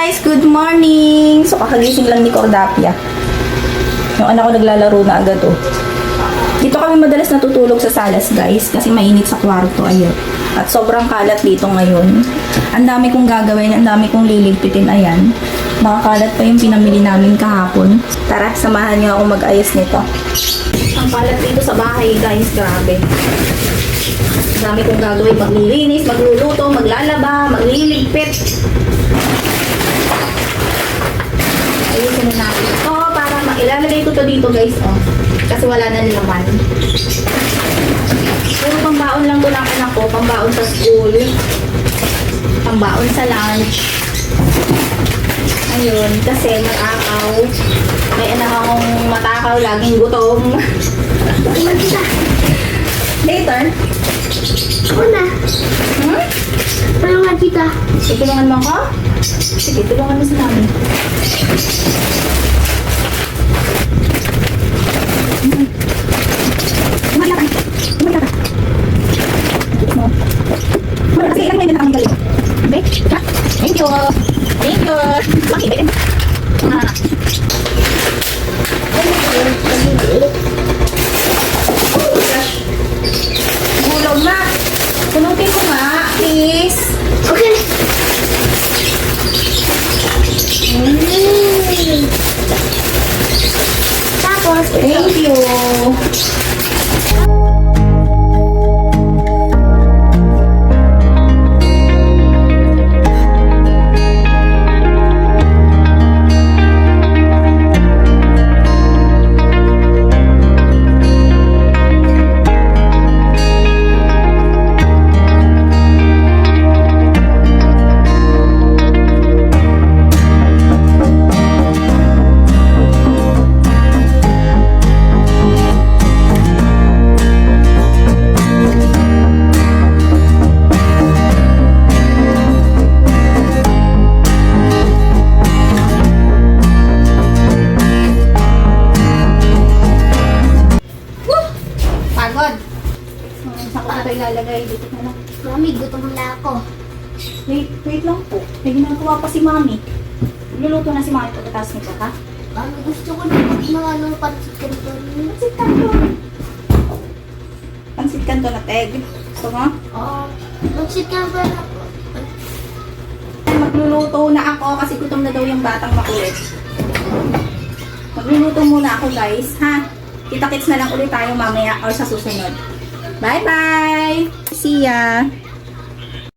guys! Good morning! So, kakagising lang ni Cordapia. Yung anak ko naglalaro na agad, oh. Dito kami madalas natutulog sa salas, guys, kasi mainit sa kwarto, ayun. At sobrang kalat dito ngayon. Ang dami kong gagawin, ang dami kong liligpitin, ayan. Nakakalat pa yung pinamili namin kahapon. Tara, samahan niyo ako mag-ayos nito. Ang kalat dito sa bahay, guys, grabe. Ang dami kong gagawin, maglilinis, magluluto, maglalaba, magliligpit. Ayusin na natin ito para mailalagay ko to dito, guys, oh. Kasi wala na laman. Puro pambaon lang to ng anak ko, pambaon sa school, pambaon sa lunch. Ayun, kasi matakaw. May anak akong matakaw, laging gutom. Later. Ako na. Hmm? Tulungan kita. Tulungan mo ako? Sige, tulungan mo si mami. Umala ka. Umala ka. Sige, ilang minute na kami galing. Okay? Ha? Thank you. Thank you. Bakit? Gulaw na. Punutin ko nga, please. Okay. Tapos, Thank you. Pagod. Saan ko na ito ilalagay? Dito na lang. Mami, gutom na ako. Wait lang po. May ginagawa pa si Mami. Luluto na si Mami pagkatapos nito, ha? Mami, gusto ko na ng pansit canton. Pansit canton. Pansit canton na teg. Gusto mo? Oo. Pansit canton ako. Magluluto na ako kasi gutom na daw yung batang makulit. Magluluto muna ako, guys, ha? Kita-kits na lang ulit tayo mamaya or sa susunod. Bye-bye! See ya!